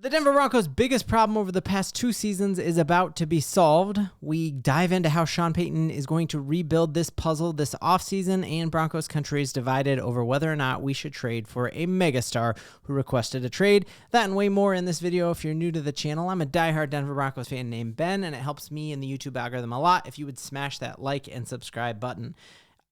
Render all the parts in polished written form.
The Denver Broncos' biggest problem over the past 2 seasons is about to be solved. We dive into how Sean Payton is going to rebuild this puzzle this offseason, and Broncos country is divided over whether or not we should trade for a megastar who requested a trade. That and way more in this video. If you're new to the channel, I'm a diehard Denver Broncos fan named Ben, and it helps me in the YouTube algorithm a lot if you would smash that like and subscribe button.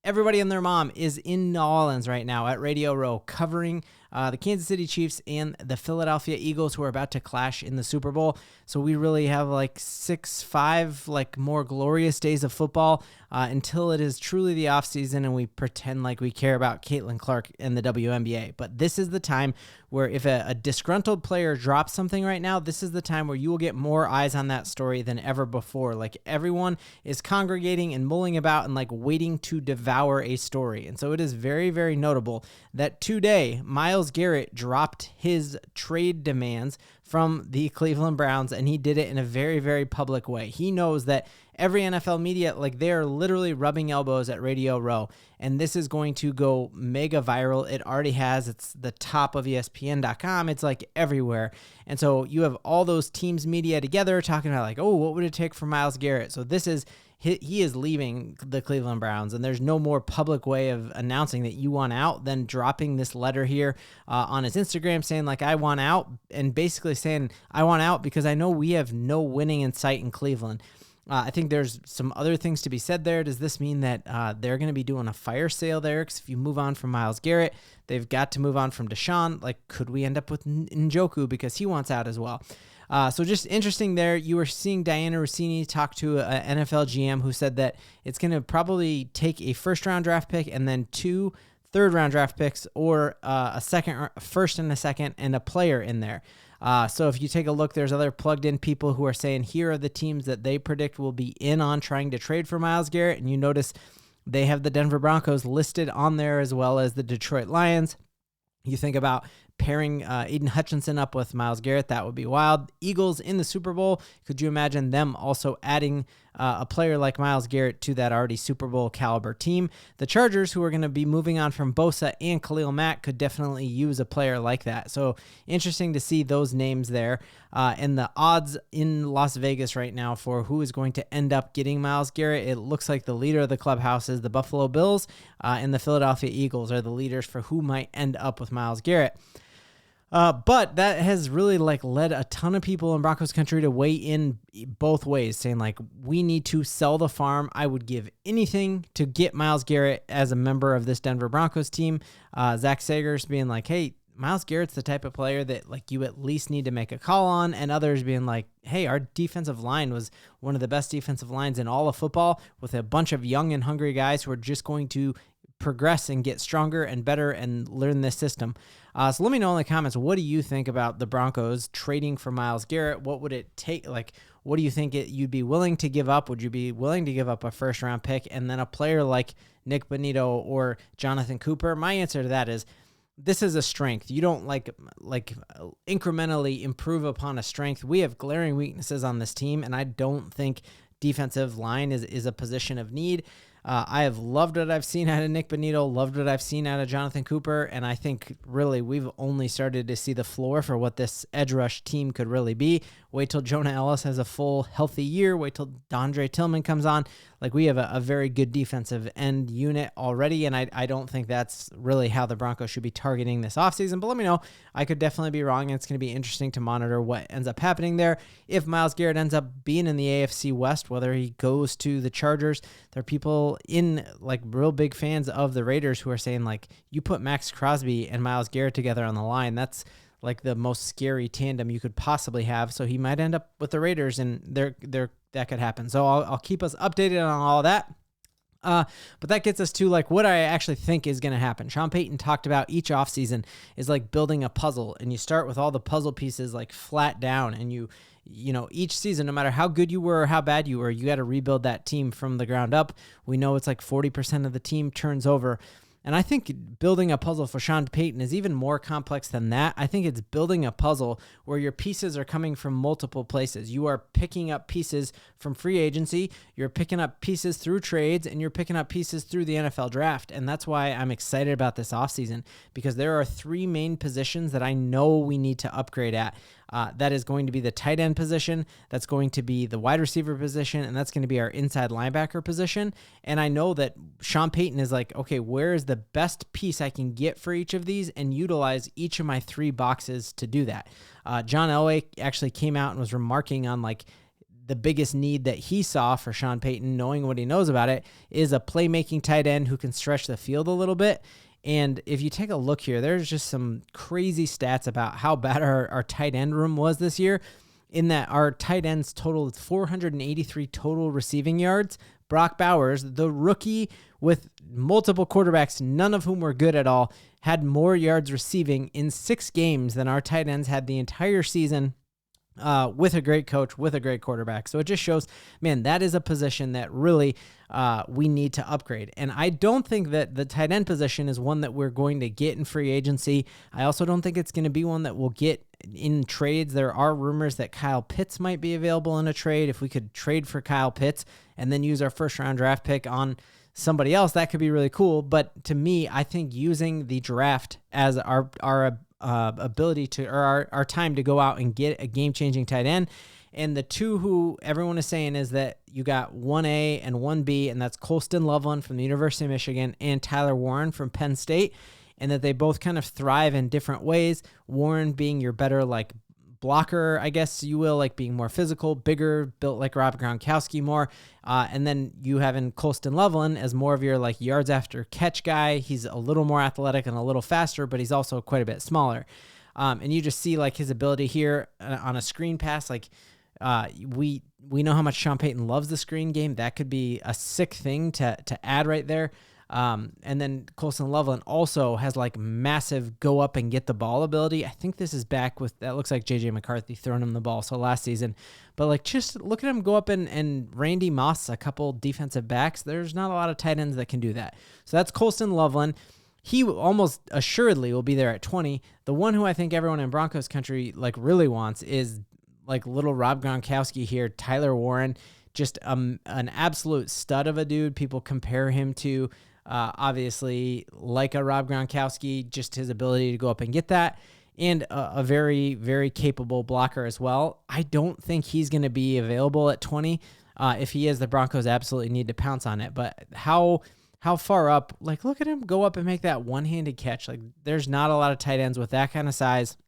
Everybody and their mom is in New Orleans right now at Radio Row covering the Kansas City Chiefs and the Philadelphia Eagles, who are about to clash in the Super Bowl. So we really have like 5 more glorious days of football until it is truly the offseason and we pretend like we care about Caitlin Clark and the WNBA. But this is the time where if a disgruntled player drops something right now, this is the time where you will get more eyes on that story than ever before. Like everyone is congregating and mulling about and like waiting to devour a story. And so it is very, very notable that today Myles Garrett dropped his trade demands from the Cleveland Browns, and he did it in a very, very public way. He knows that every NFL media, like they're literally rubbing elbows at Radio Row, and this is going to go mega viral. It already has. It's the top of ESPN.com. It's like everywhere. And so you have all those teams media together talking about like, oh, what would it take for Myles Garrett? So this is, he is leaving the Cleveland Browns, and there's no more public way of announcing that you want out than dropping this letter here on his Instagram saying like, I want out, and basically saying I want out because I know we have no winning in sight in Cleveland. I think there's some other things to be said there. Does this mean that they're going to be doing a fire sale there? Because if you move on from Myles Garrett, they've got to move on from Deshaun. Like, could we end up with Njoku because he wants out as well? So just interesting there. You were seeing Diana Rossini talk to an NFL GM who said that it's going to probably take a first-round draft pick and then 2 third-round draft picks or first and a second and a player in there. So if you take a look, there's other plugged-in people who are saying here are the teams that they predict will be in on trying to trade for Myles Garrett, and you notice they have the Denver Broncos listed on there as well as the Detroit Lions. You think about pairing Aiden Hutchinson up with Myles Garrett, that would be wild. Eagles in the Super Bowl, could you imagine them also adding a player like Myles Garrett to that already Super Bowl caliber team? The Chargers, who are going to be moving on from Bosa and Khalil Mack, could definitely use a player like that. So interesting to see those names there. And the odds in Las Vegas right now for who is going to end up getting Myles Garrett, it looks like the leader of the clubhouse is the Buffalo Bills, and the Philadelphia Eagles are the leaders for who might end up with Myles Garrett. But that has really led a ton of people in Broncos country to weigh in both ways, saying like, we need to sell the farm. I would give anything to get Myles Garrett as a member of this Denver Broncos team. Zach Sagers being like, hey, Myles Garrett's the type of player that like you at least need to make a call on, and others being like, hey, our defensive line was one of the best defensive lines in all of football with a bunch of young and hungry guys who are just going to progress and get stronger and better and learn this system. So let me know in the comments, what do you think about the Broncos trading for Myles Garrett? What would it take? Like, what do you think you'd be willing to give up? Would you be willing to give up a first-round pick and then a player like Nick Bonito or Jonathan Cooper? My answer to that is, this is a strength. You don't like incrementally improve upon a strength. We have glaring weaknesses on this team, and I don't think defensive line is a position of need. I have loved what I've seen out of Nick Bonito, loved what I've seen out of Jonathan Cooper, and I think really we've only started to see the floor for what this edge rush team could really be. Wait till Jonah Ellis has a full, healthy year. Wait till Dondre Tillman comes on. Like, we have a very good defensive end unit already, and I don't think that's really how the Broncos should be targeting this offseason. But let me know. I could definitely be wrong, and it's going to be interesting to monitor what ends up happening there. If Myles Garrett ends up being in the AFC West, whether he goes to the Chargers, there are people in like real big fans of the Raiders who are saying like, you put Max Crosby and Myles Garrett together on the line, that's like the most scary tandem you could possibly have. So he might end up with the Raiders, and that could happen. So I'll keep us updated on all that. But that gets us to like what I actually think is going to happen. Sean Payton talked about each offseason is like building a puzzle, and you start with all the puzzle pieces like flat down, and you know, each season, no matter how good you were or how bad you were, you got to rebuild that team from the ground up. We know it's like 40% of the team turns over. And I think building a puzzle for Sean Payton is even more complex than that. I think it's building a puzzle where your pieces are coming from multiple places. You are picking up pieces from free agency, you're picking up pieces through trades, and you're picking up pieces through the NFL draft. And that's why I'm excited about this offseason, because there are 3 main positions that I know we need to upgrade at. That is going to be the tight end position. That's going to be the wide receiver position, and that's going to be our inside linebacker position. And I know that Sean Payton is like, okay, where is the best piece I can get for each of these and utilize each of my 3 boxes to do that. John Elway actually came out and was remarking on like the biggest need that he saw for Sean Payton, knowing what he knows about it, is a playmaking tight end who can stretch the field a little bit. And if you take a look here, there's just some crazy stats about how bad our tight end room was this year, in that our tight ends totaled 483 total receiving yards. Brock Bowers, the rookie with multiple quarterbacks, none of whom were good at all, had more yards receiving in 6 games than our tight ends had the entire season, with a great coach, with a great quarterback. So it just shows, man, that is a position that really we need to upgrade. And I don't think that the tight end position is one that we're going to get in free agency. I also don't think it's going to be one that we'll get in trades. There are rumors that Kyle Pitts might be available in a trade. If we could trade for Kyle Pitts and then use our first-round draft pick on somebody else, that could be really cool. But to me, I think using the draft as our ability to, or our time to go out and get a game-changing tight end. And the 2 who everyone is saying is that you got 1A and 1B, and that's Colston Loveland from the University of Michigan and Tyler Warren from Penn State, and that they both kind of thrive in different ways. Warren being your better like blocker, I guess you will, like being more physical, bigger, built like Rob Gronkowski more. And then you have in Colston Loveland as more of your like yards after catch guy. He's a little more athletic and a little faster, but he's also quite a bit smaller. And you just see like his ability here on a screen pass. Like we know how much Sean Payton loves the screen game. That could be a sick thing to add right there. And then Colston Loveland also has like massive go up and get the ball ability. I think this is back with, that looks like JJ McCarthy throwing him the ball. So last season, but like just look at him go up and Randy Moss, a couple defensive backs. There's not a lot of tight ends that can do that. So that's Colston Loveland. He almost assuredly will be there at 20. The one who I think everyone in Broncos country like really wants is like little Rob Gronkowski here, Tyler Warren, just an absolute stud of a dude. People compare him to, obviously, like a Rob Gronkowski, just his ability to go up and get that, and a very, very capable blocker as well. I don't think he's going to be available at 20. If he is, the Broncos absolutely need to pounce on it. But how far up? Like, look at him go up and make that one-handed catch. Like, there's not a lot of tight ends with that kind of size,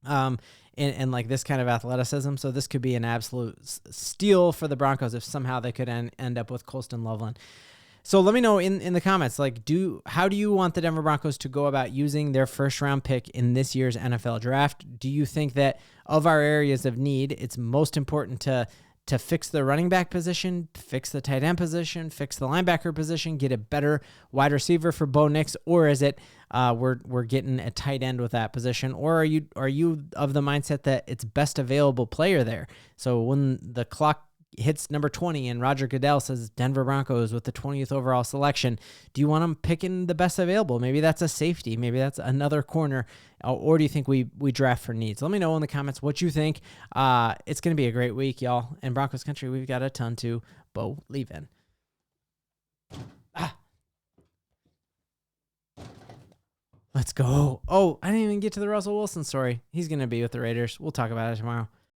and like this kind of athleticism. So this could be an absolute steal for the Broncos if somehow they could end up with Colston Loveland. So let me know in the comments, like, how do you want the Denver Broncos to go about using their first-round pick in this year's NFL draft? Do you think that of our areas of need, it's most important to fix the running back position, fix the tight end position, fix the linebacker position, get a better wide receiver for Bo Nix, or is it we're getting a tight end with that position? Or are you of the mindset that it's best available player there? So when the clock hits number 20 and Roger Goodell says Denver Broncos with the 20th overall selection, do you want them picking the best available? Maybe that's a safety. Maybe that's another corner. Or do you think we draft for needs? Let me know in the comments what you think. It's going to be a great week, y'all. In Broncos country, we've got a ton to believe in. Let's go. Oh, I didn't even get to the Russell Wilson story. He's going to be with the Raiders. We'll talk about it tomorrow.